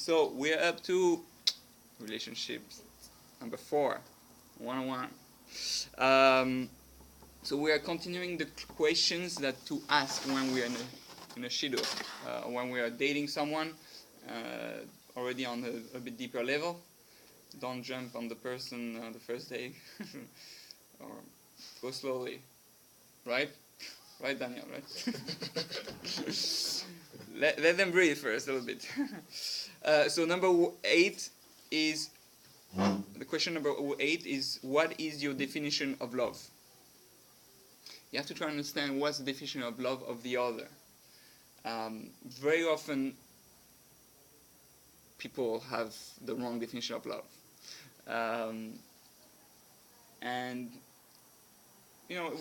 So we're up to relationships number 4, 101. So we are continuing the questions that to ask when we are in a shidduch, when we are dating someone, already on a bit deeper level. Don't jump on the person the first day, or go slowly, right? Right, Daniel, right? let them breathe first a little bit. So number 8 is, the question number 8 is, what is your definition of love? You have to try and understand what's the definition of love of the other. Very often, people have the wrong definition of love. And,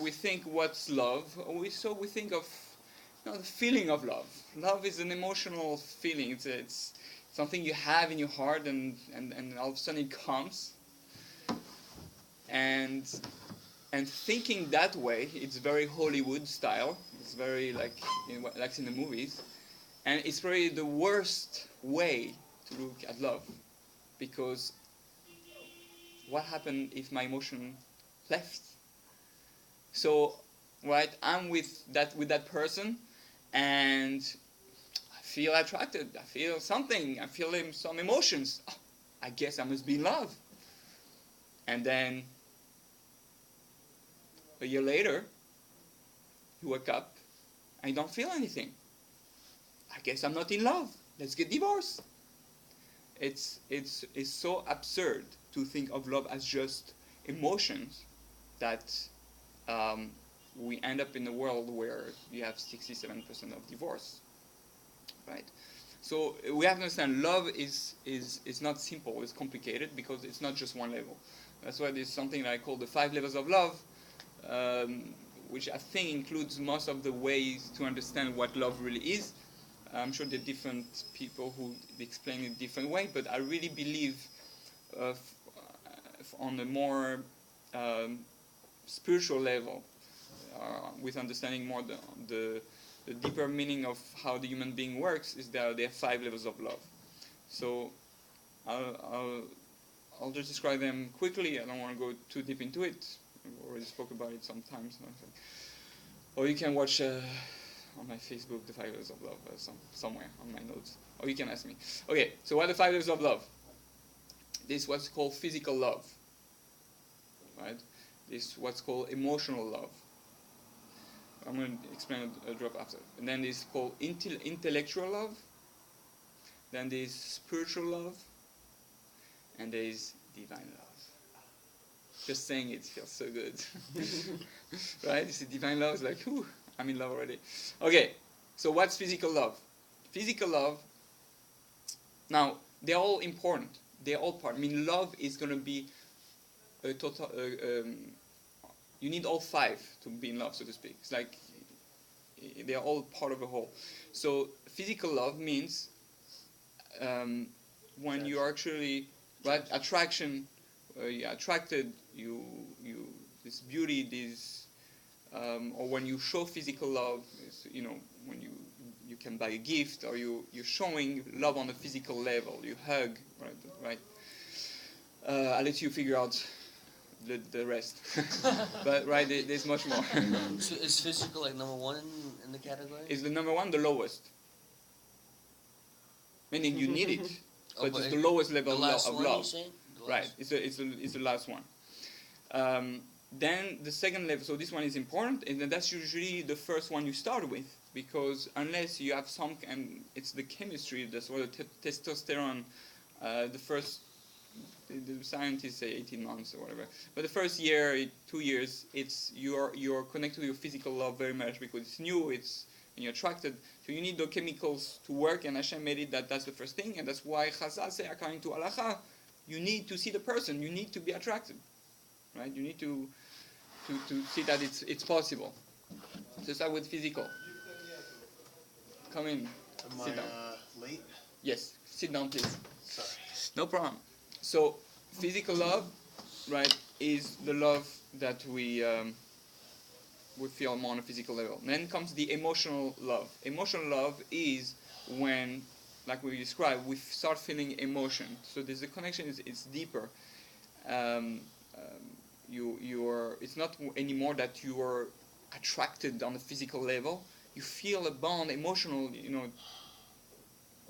we think what's love? We think of the feeling of love. Love is an emotional feeling. It's something you have in your heart, and all of a sudden it comes. And thinking that way, it's very Hollywood style. It's very like in the movies. And it's probably the worst way to look at love. Because what happened if my emotion left? So, right, I'm with that person, and I feel attracted. I feel something. I feel some emotions. Oh, I guess I must be in love. And then a year later, you wake up and you don't feel anything. I guess I'm not in love. Let's get divorced. It's so absurd to think of love as just emotions that we end up in a world where you have 67% of divorce, right? So we have to understand love is not simple. It's complicated because it's not just one level. That's why there's something that I call the 5 levels of love, which I think includes most of the ways to understand what love really is. I'm sure there are different people who explain it different way, but I really believe on a more spiritual level, with understanding more the deeper meaning of how the human being works, is that there are 5 levels of love. So I'll just describe them quickly. I don't want to go too deep into it. We already spoke about it sometimes. Or you can watch on my Facebook the 5 levels of love somewhere on my notes. Or you can ask me. Okay, so what are the 5 levels of love? This is what's called physical love. Right? This is what's called emotional love. I'm going to explain a drop after. And then this is called intellectual love. Then there is spiritual love. And there is divine love. Just saying it feels so good. Right? You see divine love is like, whew, I'm in love already. Okay, so what's physical love? Physical love, now, they're all important. They're all part. I mean, love is going to be a total... you need all 5 to be in love, so to speak. It's like they are all part of a whole. So physical love means when you are actually attraction, you're attracted, you this beauty, this or when you show physical love, when you can buy a gift, or you're showing love on a physical level. You hug, right? I'll let you figure out the rest. But there's much more. So is physical like number 1 in the category? Is the number 1 the lowest? Meaning you need it, but it's the lowest level of love. Right, it's the last one. Then the second level, so this one is important, and that's usually the first one you start with, because unless you have and it's the chemistry, that's what the testosterone, the scientists say 18 months or whatever. But the first year, 2 years, it's you're connected to your physical love very much because it's new, and you're attracted. So you need the chemicals to work, and Hashem made it that's the first thing, and that's why Chazal say, according to Halacha, you need to see the person, you need to be attracted, right? You need to see that it's possible. So start with physical. Come in. Sit down. Late? Yes, sit down, please. Sorry. No problem. So, physical love, right, is the love that we feel more on a physical level. Then comes the emotional love. Emotional love is when like we described, we start feeling emotion. So there's a connection. It's deeper. Um, it's not anymore that you are attracted on a physical level. You feel a bond, emotional.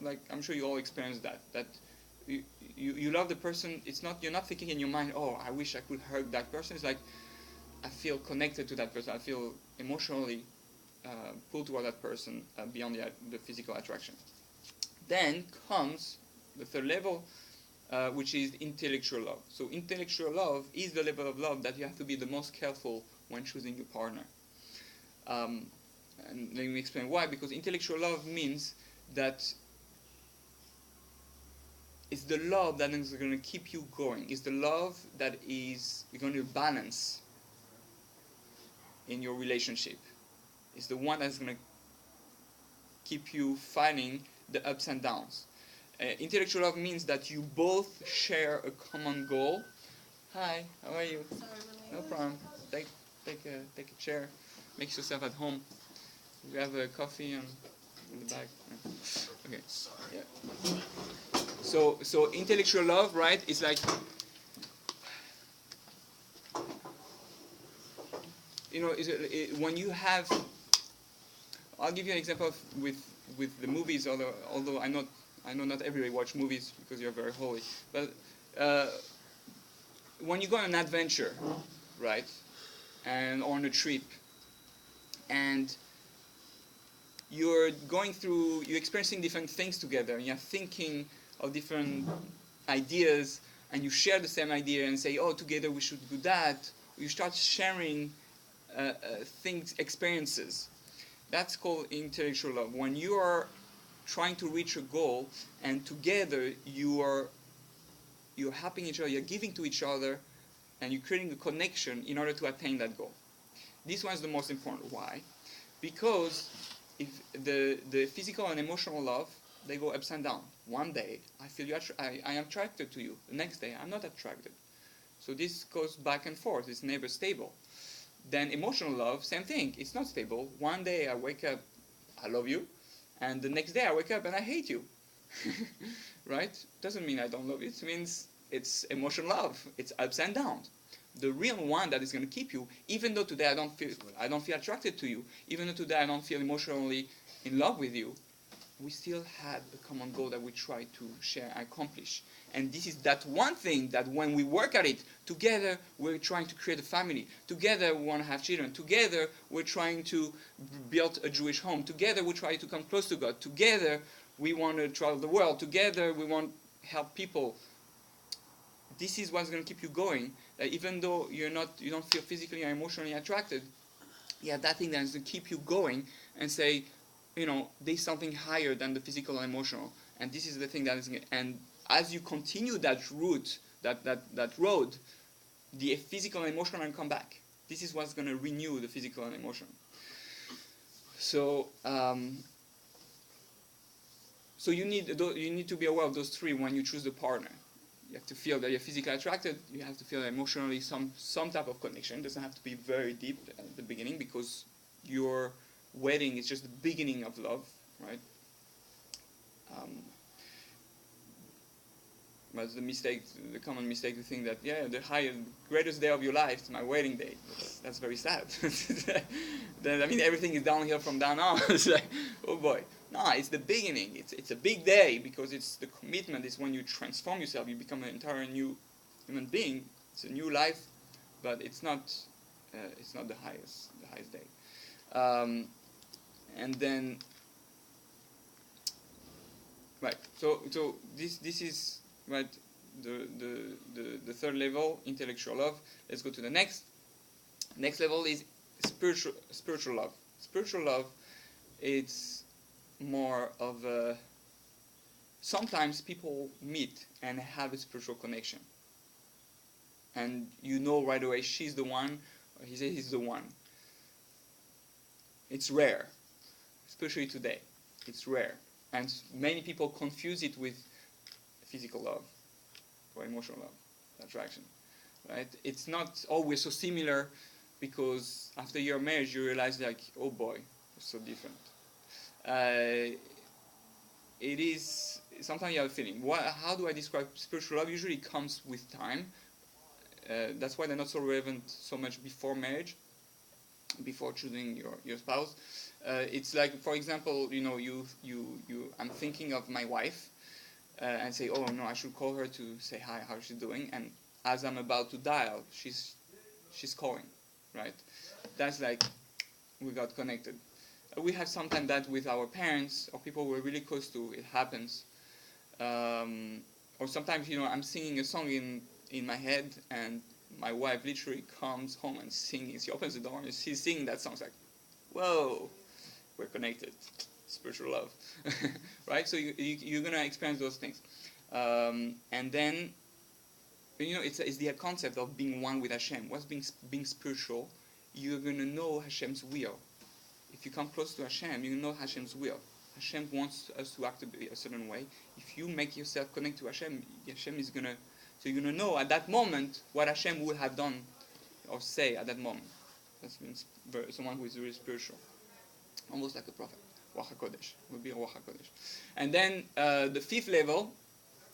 Like I'm sure you all experienced that. That you love the person. It's not you're not thinking in your mind, oh, I wish I could hug that person. It's like I feel connected to that person. I feel emotionally pulled toward that person beyond the physical attraction. Then comes the third level, which is intellectual love. So intellectual love is the level of love that you have to be the most careful when choosing your partner. And let me explain why. Because intellectual love means that it's the love that is going to keep you going. It's the love that is going to balance in your relationship. It's the one that's going to keep you fighting the ups and downs. Intellectual love means that you both share a common goal. Hi, how are you? Sorry, No problem. Take a chair. Make yourself at home. You have a coffee in the back. Okay. Yeah. So intellectual love, right? It's like when you have. I'll give you an example with the movies. Although I know not everybody watch movies because you're very holy, but when you go on an adventure, right, and on a trip, and you're experiencing different things together, and you're thinking of different ideas, and you share the same idea and say, oh, together we should do that. You start sharing experiences. That's called intellectual love. When you are trying to reach a goal, and together you're helping each other, you're giving to each other, and you're creating a connection in order to attain that goal. This one is the most important. Why? Because if the physical and emotional love, they go ups and down. One day I feel I am attracted to you. The next day I'm not attracted. So this goes back and forth. It's never stable. Then emotional love, same thing. It's not stable. One day I wake up, I love you, and the next day I wake up and I hate you. Right? Doesn't mean I don't love you. It means it's emotional love. It's ups and downs. The real one that is going to keep you, even though today I don't feel attracted to you, even though today I don't feel emotionally in love with you, we still had a common goal that we try to share and accomplish. And this is that one thing that when we work at it, together we're trying to create a family. Together we want to have children. Together we're trying to build a Jewish home. Together we try to come close to God. Together we want to travel the world. Together we want to help people. This is what's going to keep you going. Even though you don't feel physically or emotionally attracted, that thing that is going to keep you going and say, there's something higher than the physical and emotional. And this is the thing that is going to, and as you continue that route, that road, the physical and emotional will come back. This is what's going to renew the physical and emotional. So, so you need to be aware of those three when you choose the partner. You have to feel that you're physically attracted. You have to feel emotionally some type of connection. It doesn't have to be very deep at the beginning because your wedding is just the beginning of love, right? But the common mistake to think that the greatest day of your life is my wedding day. That's very sad. Then everything is downhill from then on. It's like, oh boy. No, it's the beginning. It's a big day because it's the commitment. It's when you transform yourself. You become an entire new human being. It's a new life, but it's not the highest day. And then, right. So this is right. The third level, intellectual love. Let's go to the next. Next level is spiritual love. Spiritual love, it's more of a, sometimes people meet and have a spiritual connection. And right away she's the one, or he's the one. It's rare, especially today. It's rare. And many people confuse it with physical love or emotional love, attraction. Right? It's not always so similar because after your marriage you realize oh boy, it's so different. it is, sometimes you have a feeling. How do I describe spiritual love? Usually it comes with time. That's why they're not so relevant so much before marriage, before choosing your spouse. It's like, for example, I'm thinking of my wife, and say, oh no, I should call her to say hi, how she's doing. And as I'm about to dial, she's calling, right? That's like, we got connected. We have sometimes that with our parents or people we're really close to. It happens. Or sometimes, I'm singing a song in my head, and my wife literally comes home and singing. She opens the door and she's singing that song. It's like, whoa, we're connected. Spiritual love, right? So you're gonna experience those things, and then it's the concept of being one with Hashem. What's being spiritual? You're gonna know Hashem's will. If you come close to Hashem, you know Hashem's will. Hashem wants us to act a certain way. If you make yourself connect to Hashem, Hashem is gonna. So you're gonna know at that moment what Hashem would have done or say at that moment. That's someone who is really spiritual, almost like a prophet. Ruach HaKodesh would be Ruach HaKodesh. And then the fifth level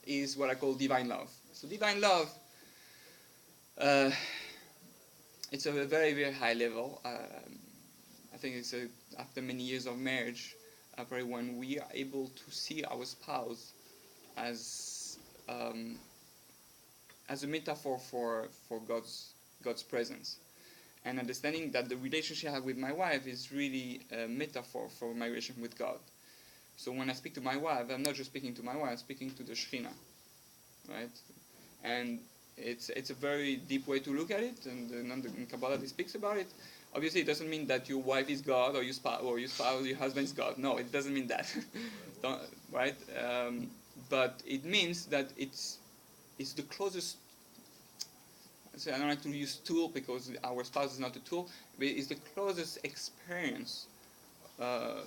is what I call divine love. So divine love, it's a very, very high level. I think it's after many years of marriage, probably when we are able to see our spouse as a metaphor for God's presence. And understanding that the relationship I have with my wife is really a metaphor for my relationship with God. So when I speak to my wife, I'm not just speaking to my wife, I'm speaking to the Shekhinah, right? And it's a very deep way to look at it, and in Kabbalah it speaks about it. Obviously, it doesn't mean that your wife is God or your husband is God. No, it doesn't mean that, right? But it means that it's the closest. So I don't like to use tool because our spouse is not a tool, but it's the closest experience of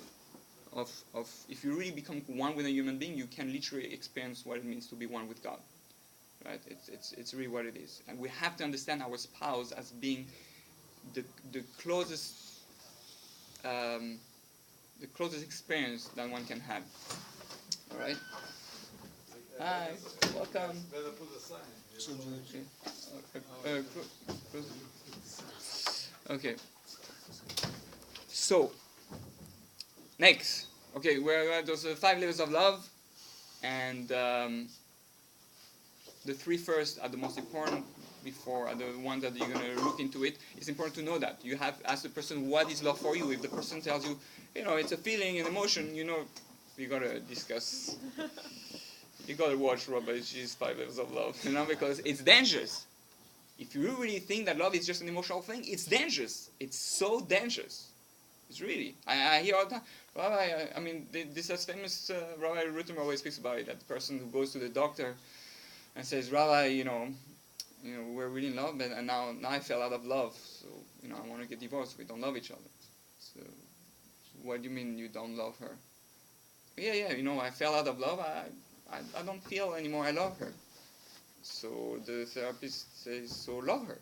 if you really become one with a human being, you can literally experience what it means to be one with God, right? It's really what it is, and we have to understand our spouse as being the closest experience that one can have. All right. Hi, welcome. Okay. So, next. Okay, we're at those 5 levels of love, and the 3 first are the most important. Before are the ones that you're going to look into it. It's important to know that. You have to ask the person, what is love for you? If the person tells you, it's a feeling, an emotion, you got to discuss. You got to watch Rabbi G's 5 levels of love, because it's dangerous. If you really think that love is just an emotional thing, it's dangerous. It's so dangerous. It's really. I hear all the time, Rabbi, this is famous, Rabbi Rutem always speaks about it, that the person who goes to the doctor and says, Rabbi, we're really in love, and now I fell out of love, so, I want to get divorced. We don't love each other. So, what do you mean you don't love her? Yeah, I fell out of love. I don't feel anymore I love her. So the therapist says, so love her.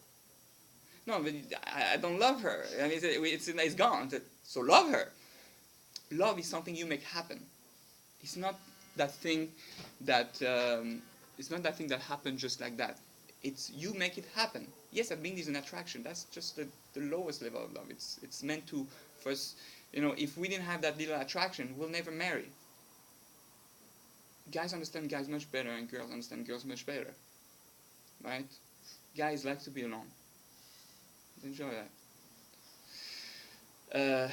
No, but I don't love her. It's gone. So love her. Love is something you make happen. It's not that thing that happens just like that. It's you make it happen. Yes, that means there's an attraction. That's just the lowest level of love. It's meant to first, if we didn't have that little attraction, we'll never marry. Guys understand guys much better, and girls understand girls much better. Right? Guys like to be alone. Enjoy that.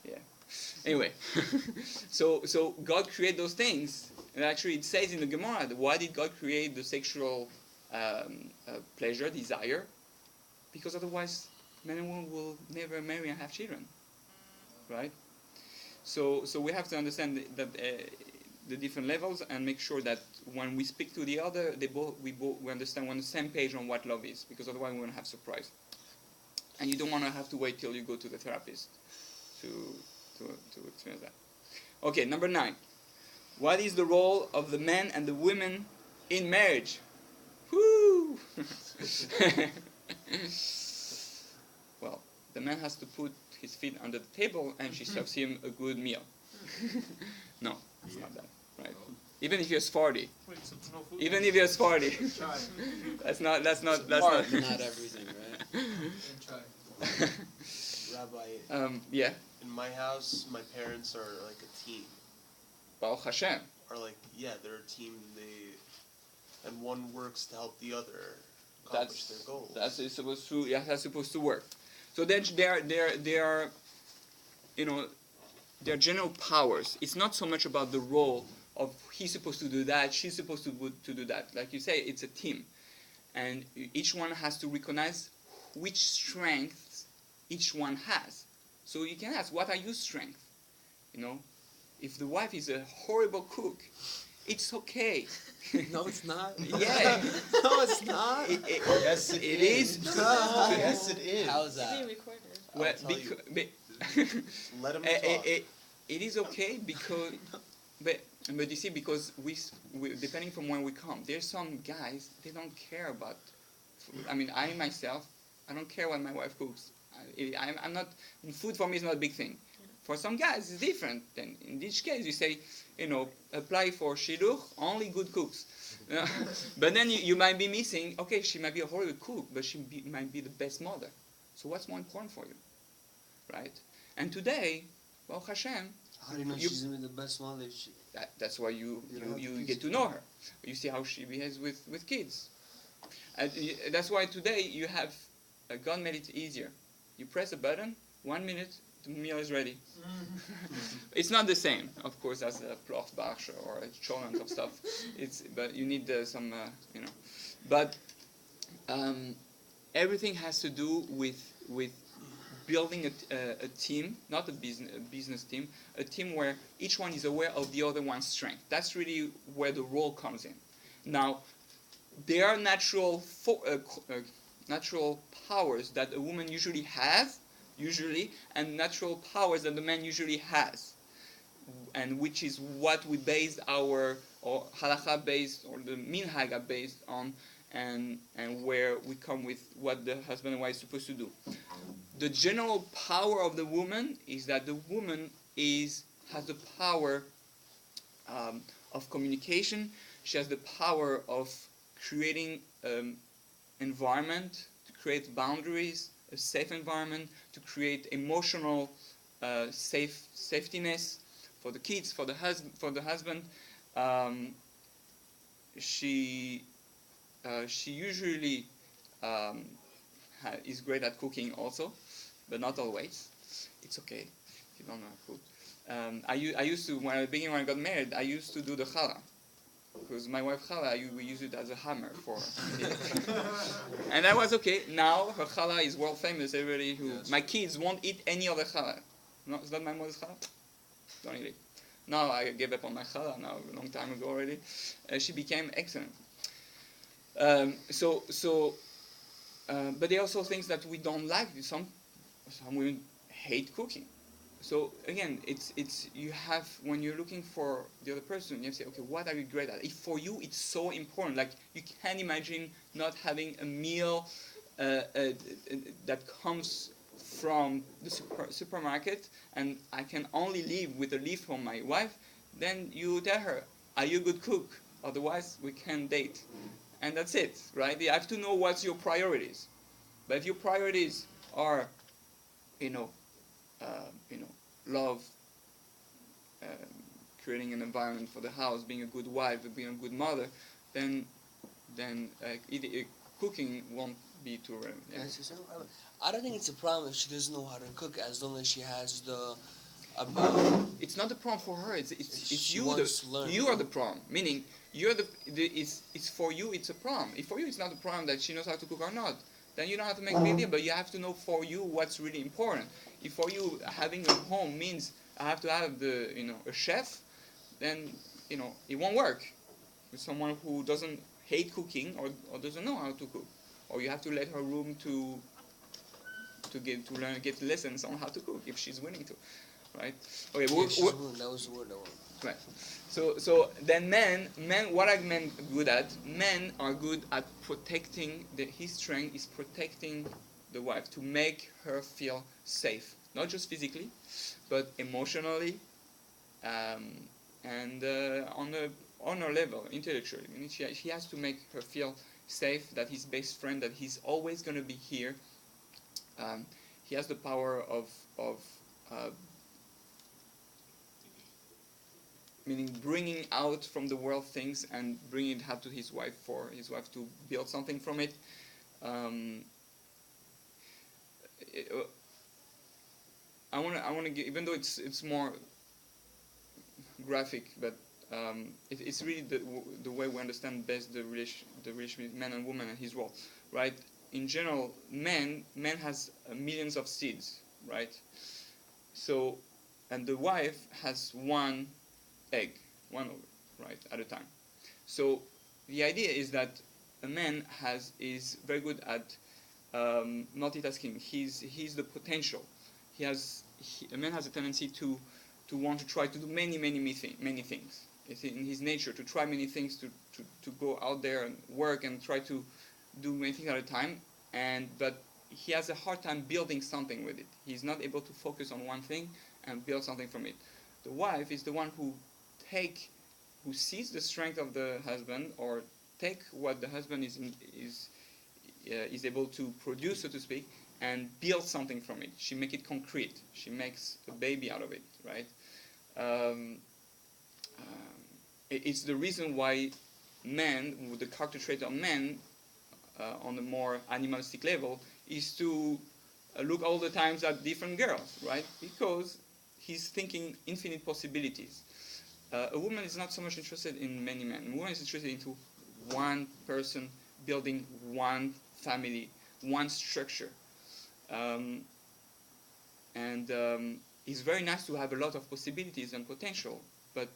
Yeah. Anyway, so God created those things, and actually it says in the Gemara, why did God create the sexual pleasure, desire? Because otherwise, men and women will never marry and have children, right? So we have to understand that the different levels, and make sure that when we speak to the other, we understand we're on the same page on what love is, because otherwise we're going to have surprise. And you don't want to have to wait till you go to the therapist to experience that. Okay, number 9. What is the role of the men and the women in marriage? Woo! Well, the man has to put his feet under the table, and she serves him a good meal. No, it's not that, right? Even if you're Sephardi, Wait, so no food? even if you're Sephardi, Try. that's not. Part, not everything, right? And try. Rabbi, Yeah, in my house, my parents are like a team. Baruch Hashem. Are like, yeah, they're a team. And one works to help the other accomplish their goals. That's supposed to work. So then they are, you know, they're general powers. It's not so much about the role of he's supposed to do that, she's supposed to do that. Like you say, it's a team, and each one has to recognize which strengths each one has. So you can ask, what are your strengths? You know, if the wife is a horrible cook, it's okay. No, it's not. Yeah. No, it's not. Yes, it is. Yes, it is. How's It's being that? recorded. Well, tell you. Let him Eh, eh, talk. eh, it is okay because, but you see, because we depending from where we come, there's some guys they don't care about food. I mean, I myself, I don't care what my wife cooks. I'm not. Food for me is not a big thing. For some guys, it's different. Then in each case, you say, you know, apply for shidduch, only good cooks. But then you might be missing. Okay, she might be a horrible cook, but might be the best mother. So what's more important for you, right? And today, Baruch Hashem, How do you know she's gonna be the best mother? If she, that's why you don't have to get to know her. You see how she behaves with kids. And that's why today you have, God made it easier. You press a button, 1 minute, the meal is ready. It's not the same, of course, as a plof barsh or a cholent of stuff. But you need some, you know. But everything has to do with building a team, not a business team, a team where each one is aware of the other one's strength. That's really where the role comes in. Now, there are natural powers that a woman usually has, and natural powers that the man usually has, and which is what we based our, or halakha based, or the minhag are based on, and where we come with what the husband and wife is supposed to do. The general power of the woman is that the woman has the power of communication. She has the power of creating environment, to create boundaries, a safe environment, to create emotional safetiness for the kids, for the husband. She usually is great at cooking also, but not always. It's okay if you don't know how to cook. I used to, when I got married, I used to do the challah. Because my wife challah, we use it as a hammer for and that was okay. Now her challah is world famous. Everybody my kids won't eat any other challah. No, is that my mother's challah? Don't eat it. Now I gave up on my challah now a long time ago already. She became excellent. But there are also things that we don't like. Some women hate cooking. So again, it's you have, when you're looking for the other person, you have to say, okay, what are you great at? If for you it's so important, like you can't imagine not having a meal that comes from the supermarket, and I can only live with a leaf from my wife, then you tell her, are you a good cook? Otherwise, we can't date. And that's it, right? You have to know what's your priorities. But if your priorities are, love, creating an environment for the house, being a good wife, being a good mother, then cooking won't be too relevant. Yeah. I don't think it's a problem if she doesn't know how to cook, as long as she has the. It's not a problem for her. It's she you. wants to learn. You are the problem. Meaning you're it's for you. It's a problem. If for you it's not a problem that she knows how to cook or not, then you don't have to make a big deal. But you have to know for you what's really important. If for you having a home means I have to have a chef, then it won't work. With someone who doesn't hate cooking or doesn't know how to cook, or you have to let her room to get lessons on how to cook if she's willing to, right? Okay, that was the word I wanted. right. So then men, what are men good at? Men are good at protecting. His strength is protecting the wife, to make her feel safe, not just physically, but emotionally, and on her level, intellectually. I mean, she has to make her feel safe, that his best friend, that he's always going to be here. He has the power of meaning bringing out from the world things and bringing it out to his wife, for his wife to build something from it. I want to give, even though it's more graphic, but it's really the way we understand best the relationship between man and woman and his role, right? In general, man has millions of seeds, right? So, and the wife has one egg, one right at a time. So the idea is that a man is very good at multitasking. He's the potential. A man has a tendency to want to try to do many things. It's in his nature to try many things, to go out there and work and try to do many things at a time. But he has a hard time building something with it. He's not able to focus on one thing and build something from it. The wife is the one who sees the strength of the husband, or take what the husband is able to produce, so to speak, and build something from it. She makes it concrete. She makes a baby out of it, right? It's the reason why men, with the character trait of men, on a more animalistic level, is to look all the times at different girls, right? Because he's thinking infinite possibilities. A woman is not so much interested in many men. A woman is interested into one person building one family, one structure. It's very nice to have a lot of possibilities and potential, but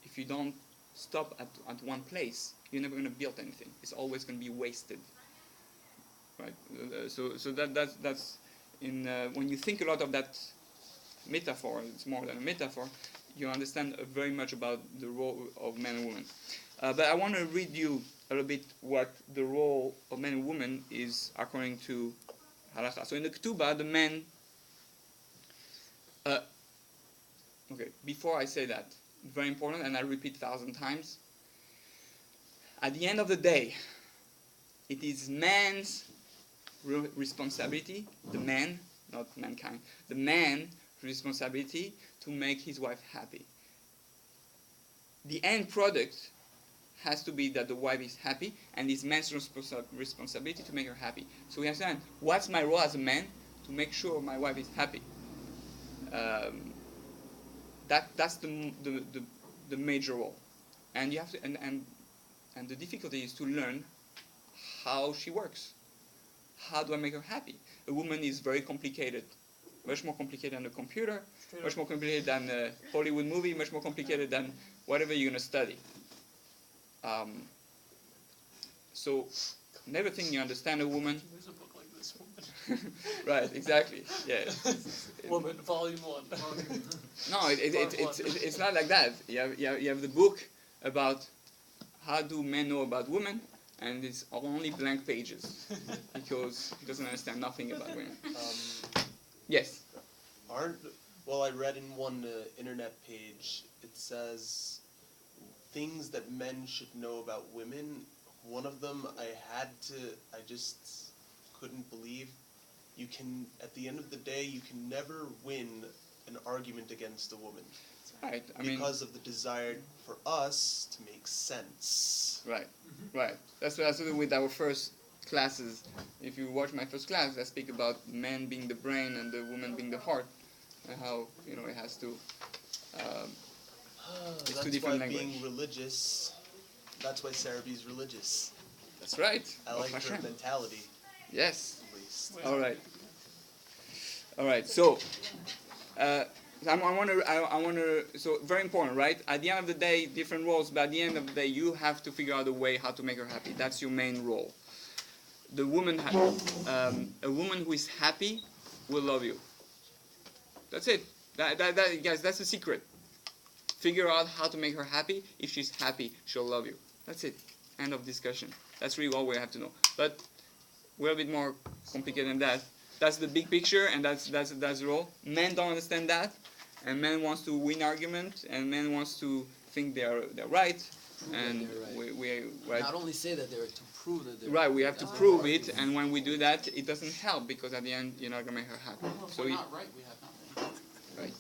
if you don't stop at one place, you're never going to build anything. It's always going to be wasted, right? So that's in when you think a lot of that metaphor, it's more than a metaphor. You understand very much about the role of man and woman. But I want to read you a little bit what the role of man and woman is according to Halakha. So in the Ketubah, the man. Okay, before I say that, very important, and I repeat 1,000 times. At the end of the day, it is man's responsibility, the man, not mankind, the man's responsibility to make his wife happy. The end product has to be that the wife is happy, and it's man's responsibility to make her happy. So we understand, what's my role as a man? To make sure my wife is happy. That's the major role, and you have to and the difficulty is to learn how she works. How do I make her happy? A woman is very complicated, much more complicated than a computer, much more complicated than a Hollywood movie, much more complicated than whatever you're going to study. So never think you understand a woman. There's a book like this woman. Right, exactly. Yeah. Woman, Volume 1. No, it's not like that. You have the book about how do men know about women, and it's only blank pages because he doesn't understand nothing about women. Yes. Well, I read in one internet page, it says things that men should know about women. One of them I just couldn't believe. You can, at the end of the day, you can never win an argument against a woman. Right. Because of the desire for us to make sense. Right. Right. That's what I started with our first classes. If you watch my first class, I speak about men being the brain and the woman being the heart, and how it has to. It's That's two different why languages. being religious. That's why Sarabi's religious. That's right. I like Hashem. her mentality, Yes. at least. All right. All right. So, I want to. So very important, right? At the end of the day, different roles, but at the end of the day, you have to figure out a way how to make her happy. That's your main role. The woman, a woman who is happy, will love you. That's it. Guys, that's the secret. Figure out how to make her happy. If she's happy, she'll love you. That's it. End of discussion. That's really all we have to know. But we're a bit more complicated than that. That's the big picture, and that's the role. Men don't understand that, and man wants to win argument, and man wants to think they're right, Prove that and they're right. we right. Not only say that they're to prove that they're Right, we have to That's prove the it, and when we do that, it doesn't help because at the end you're not gonna make her happy. Well, if So we're it- not right, we have nothing. right.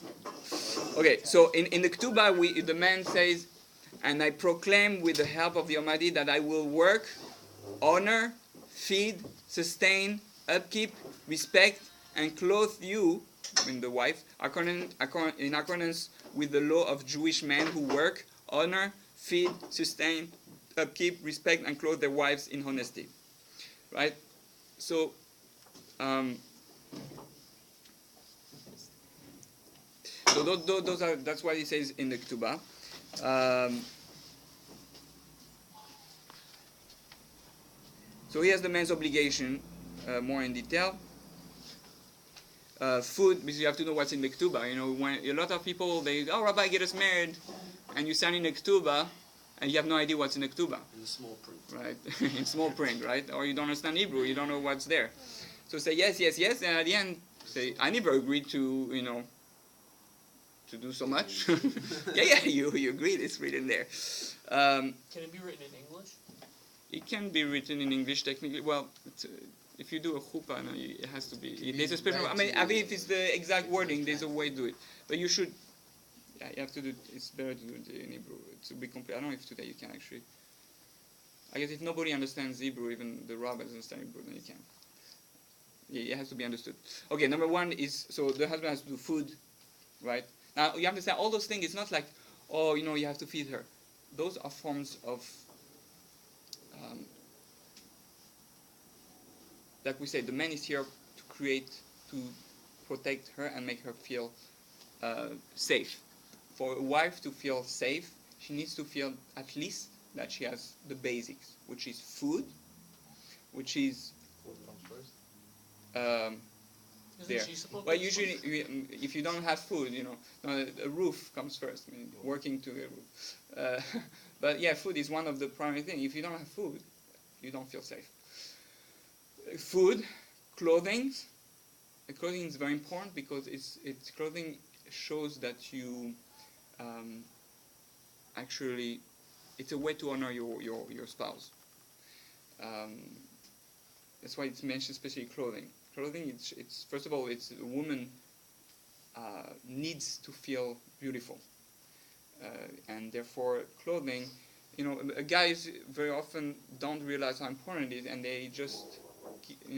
Okay, so in the Ketubah, the man says, "And I proclaim with the help of the Almighty that I will work, honor, feed, sustain, upkeep, respect, and clothe you," I mean the wife, in accordance with the law of Jewish men who work, honor, feed, sustain, upkeep, respect, and clothe their wives in honesty. Right? So, those are, that's what he says in the Ketubah. So he has the man's obligation, more in detail. Food, because you have to know what's in the Ketubah. You know, when a lot of people, they, "Oh, Rabbi, get us married," and you sign in the Ketubah, and you have no idea what's in the Ketubah, in the small print. right? In small print, right? Or you don't understand Hebrew, you don't know what's there. So say yes, yes, yes, and at the end, say, "I never agreed to, to do so much." yeah, you agreed, it's written there. Can it be written in English? It can be written in English technically. Well, if you do a chuppah, no, it has to be. There's a special. I mean, if it's the exact wording, there's a way to do it. But you should. Yeah, you have to do it. It's better to do it in Hebrew. To be complete. I don't know if today you can actually. I guess if nobody understands Hebrew, even the rabbis understand Hebrew, then you can. Yeah, it has to be understood. Okay, number one is, so the husband has to do food, right? Now you understand all those things. It's not like, oh, you have to feed her. Those are forms of. Like we say, the man is here to protect her and make her feel safe. For a wife to feel safe, she needs to feel at least that she has the basics, which is food, which is there. Isn't she supposed Well, to? usually, if you don't have food, a roof comes first. I mean, working to a roof. But yeah, food is one of the primary things. If you don't have food, you don't feel safe. Food, clothing. Clothing is very important because it's clothing shows that you actually, it's a way to honor your spouse. That's why it's mentioned, especially clothing. Clothing, it's first of all, it's a woman needs to feel beautiful, and therefore clothing. Guys very often don't realize how important it is, and they just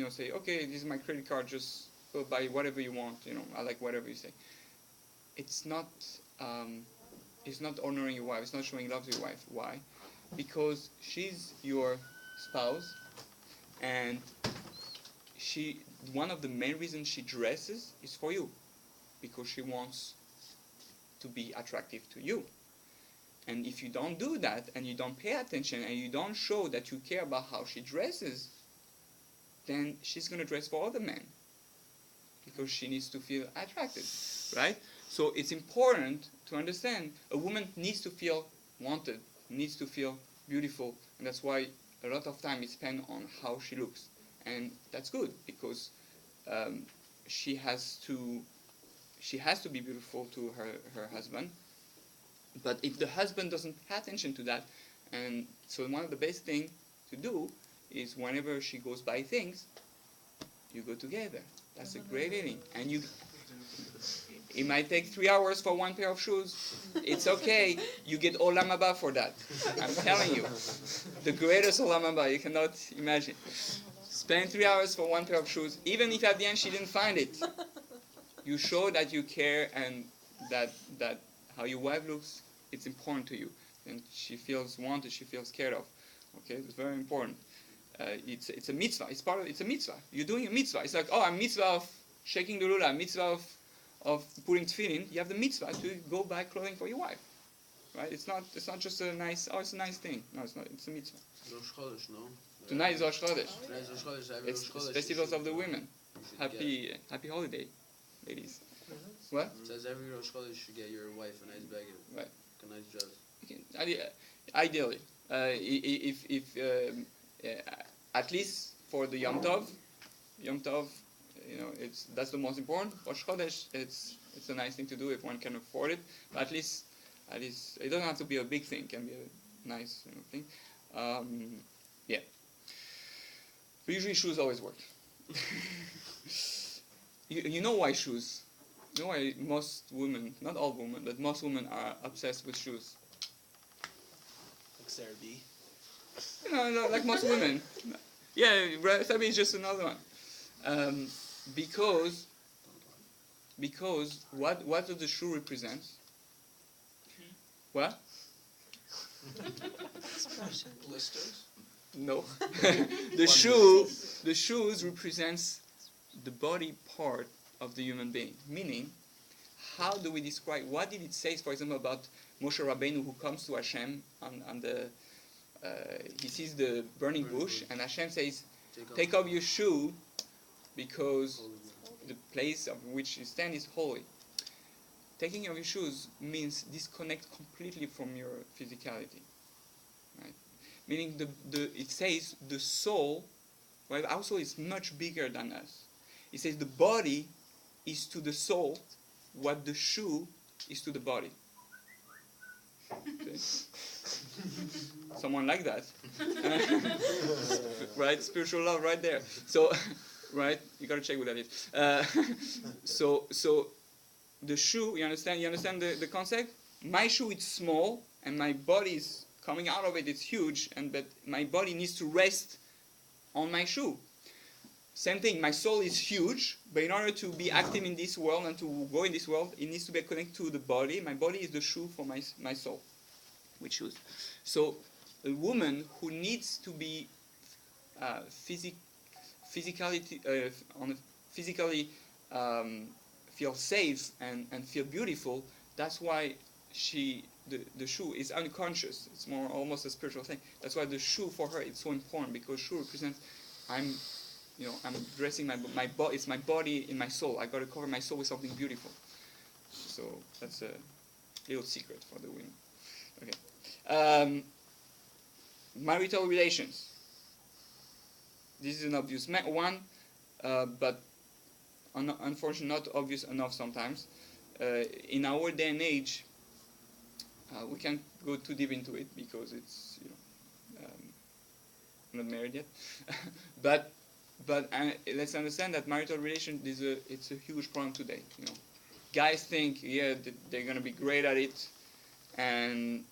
say, "Okay, this is my credit card. Just go buy whatever you want. I like whatever you say." It's not honoring your wife. It's not showing love to your wife. Why? Because she's your spouse, and one of the main reasons she dresses is for you, because she wants to be attractive to you. And if you don't do that, and you don't pay attention, and you don't show that you care about how she dresses, then she's going to dress for other men, because she needs to feel attracted, right? So it's important to understand a woman needs to feel wanted, needs to feel beautiful, and that's why a lot of time is spent on how she looks. And that's good, because she has to be beautiful to her husband. But if the husband doesn't pay attention to that, and so one of the best things to do is whenever she goes buy things, you go together. That's a great feeling. And it might take 3 hours for one pair of shoes. It's okay. You get Olam Haba for that. I'm telling you. The greatest Olam Haba you cannot imagine. Spend 3 hours for one pair of shoes, even if at the end she didn't find it. You show that you care, and that how your wife looks, it's important to you. And she feels wanted, she feels cared of. Okay, it's very important. It's a mitzvah. It's a mitzvah. You're doing a mitzvah. It's like, a mitzvah of shaking the lulav, mitzvah of putting tefillin. You have the mitzvah to go buy clothing for your wife, right? It's not just a nice. Oh, it's a nice thing. No, it's not. It's a mitzvah. Rosh Chodesh, no? Tonight is Rosh Chodesh. Today's Rosh Chodesh. Every It's Rosh Chodesh festivals you of the should- women. you should Happy holiday, ladies. What? It says every Rosh Chodesh you should get your wife a nice bag of Right. a nice dress. Ideally, if at least for the Yom Tov, that's the most important. Rosh Chodesh, It's a nice thing to do if one can afford it. But at least it doesn't have to be a big thing. It can be a nice thing. Yeah. But usually shoes always work. You know why shoes? You know why most women, not all women, but most women are obsessed with shoes? Like Sarah B. Like most women. Yeah, Rabbi is just another one. Because what does the shoe represent? What? Blisters? No. The shoes represents the body part of the human being. Meaning, how do we describe, what did it say, for example, about Moshe Rabbeinu who comes to Hashem on the, he sees the burning bush, and Hashem says, take off your shoe because the place of which you stand is holy. Taking off your shoes means disconnect completely from your physicality. Right? Meaning it says the soul, right? Our soul is much bigger than us. It says the body is to the soul what the shoe is to the body. Okay. Someone like that. Right? Spiritual love right there. So, right? You gotta check what that is. So the shoe, you understand the concept? My shoe is small and my body is coming out of it, it's huge, but my body needs to rest on my shoe. Same thing, my soul is huge, but in order to be active in this world and to go in this world, it needs to be connected to the body. My body is the shoe for my soul, with shoes. So a woman who needs to be physically feel safe and feel beautiful, that's why the shoe is unconscious. It's more almost a spiritual thing. That's why the shoe for her is so important, because shoe represents I'm dressing my body. It's my body in my soul. I got to cover my soul with something beautiful. So that's a little secret for the women. Okay. Marital relations. This is an obvious one, but unfortunately not obvious enough sometimes. In our day and age, we can't go too deep into it because it's I'm not married yet. but let's understand that marital relation it's a huge problem today. Guys think they're gonna be great at it, and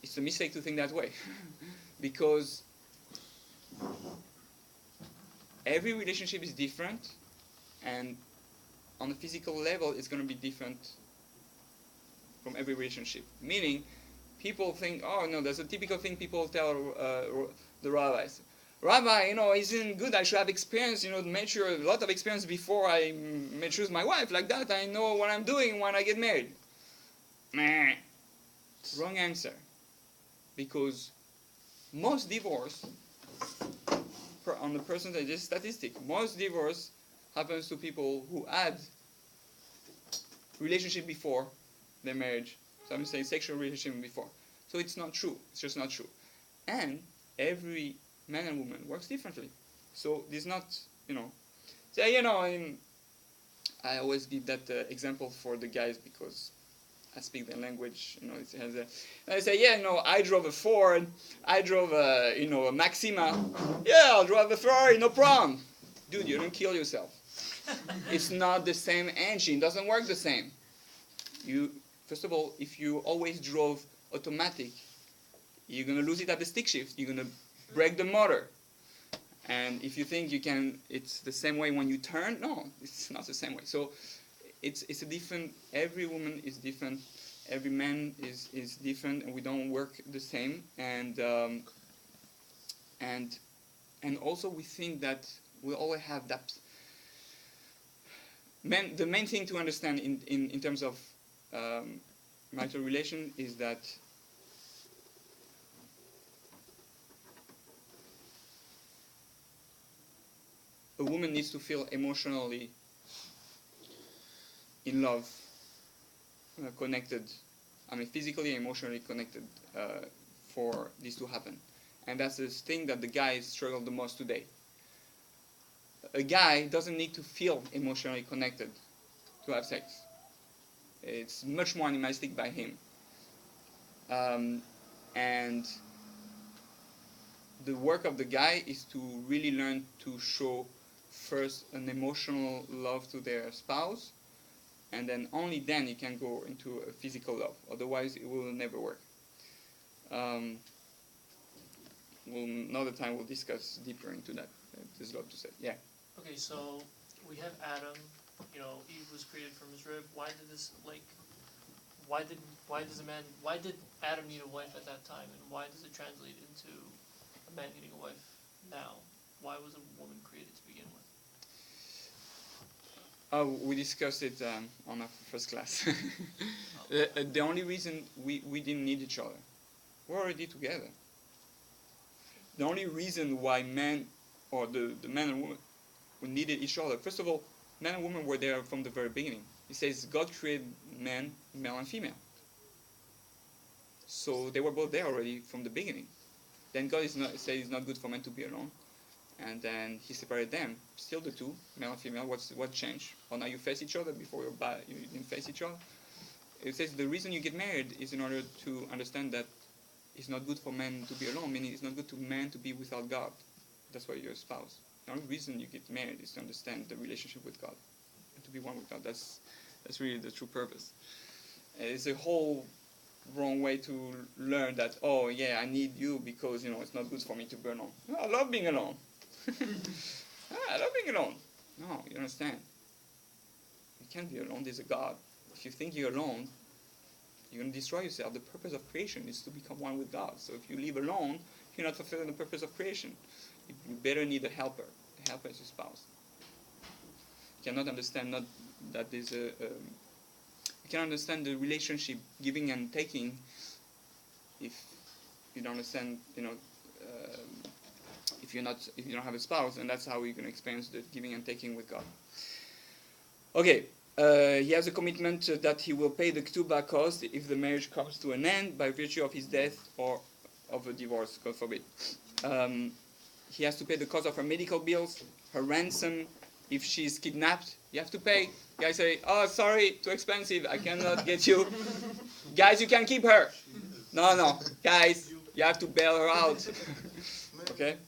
it's a mistake to think that way because every relationship is different, and on a physical level it's going to be different from every relationship. Meaning, people think, oh no, there's a typical thing people tell the rabbis. Rabbi, isn't good, I should have experience, mature, a lot of experience before I may choose my wife. Like that, I know what I'm doing when I get married. Meh. Wrong answer. Because most divorce, on the percentage statistic, most divorce happens to people who had relationship before their marriage. So I'm saying sexual relationship before. So it's not true. It's just not true. And every man and woman works differently. So there's not, I always give that example for the guys because I speak their language. It has I say, I drove a Ford, I drove a Maxima. Yeah, I'll drive a Ferrari, no problem. Dude, you don't kill yourself. It's not the same engine. It doesn't work the same. First of all, if you always drove automatic, you're going to lose it at the stick shift. You're going to break the motor. And if you think it's the same way when you turn, no, it's not the same way. So it's a different, every woman is different, every man is different, and we don't work the same. And also we think that we always have that. The main thing to understand in terms of marital relation is that a woman needs to feel emotionally in love, connected, physically and emotionally connected for this to happen. And that's the thing that the guys struggle the most today. a guy doesn't need to feel emotionally connected to have sex. It's much more animalistic by him. And the work of the guy is to really learn to show first an emotional love to their spouse, and then only then you can go into a physical love. Otherwise, it will never work. Another time we'll discuss deeper into that. There's a lot to say. Yeah. Okay, so we have Adam. You know, Eve was created from his rib. Why did this Why did Adam need a wife at that time, and why does it translate into a man needing a wife now? Why was a woman created to begin with? Oh, we discussed it on our first class. The only reason we didn't need each other, we're already together. The only reason why men, or the man and woman, needed each other, first of all, men and women were there from the very beginning. He says God created man, male and female. So they were both there already from the beginning. Then God said it's not good for men to be alone. And then he separated them. Still the two, male and female. What changed? Or now you face each other, before you didn't face each other. It says the reason you get married is in order to understand that it's not good for men to be alone, meaning it's not good to men to be without God. That's why you're a spouse. The only reason you get married is to understand the relationship with God, and to be one with God. That's really the true purpose. It's a whole wrong way to learn that, oh yeah, I need you because it's not good for me to be alone. No, I love being alone. I love being alone. No, you understand. You can't be alone. There's a God. If you think you're alone, you're going to destroy yourself. The purpose of creation is to become one with God. So if you live alone, you're not fulfilling the purpose of creation. You better need a helper. The helper is your spouse. You cannot understand that there's you can understand the relationship, giving and taking, if you don't understand, if you don't have a spouse, and that's how you're going to experience the giving and taking with God. Okay, he has a commitment that he will pay the ketubah cost if the marriage comes to an end by virtue of his death or of a divorce, God forbid. He has to pay the cost of her medical bills, her ransom. If she's kidnapped, you have to pay. Guys say, oh, sorry, too expensive, I cannot get you. Guys, you can keep her. No, guys, you have to bail her out. Okay?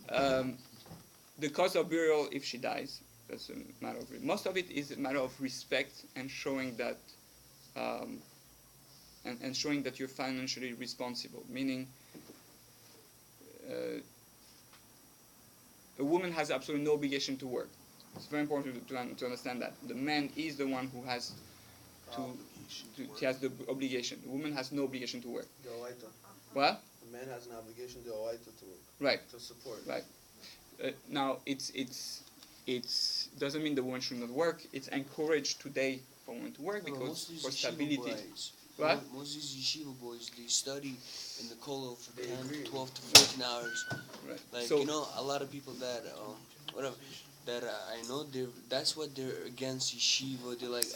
The cost of burial if she dies, that's a matter of, most of it is a matter of respect and showing that, and showing that you're financially responsible, meaning a woman has absolutely no obligation to work. It's very important to understand that. The man is the one who has he has the obligation. The woman has no obligation to work. The oaita. What? The man has an obligation, the oaita, to work. Right. To support. Right. Now, it doesn't mean the woman should not work. It's encouraged today for women to work because for stability. What? Most of these yeshiva boys, they study in the kollel for 10, agree. 12 to 14 hours. Right. Like, So, a lot of people that, whatever, that I know, that's what they're against yeshiva. They're like,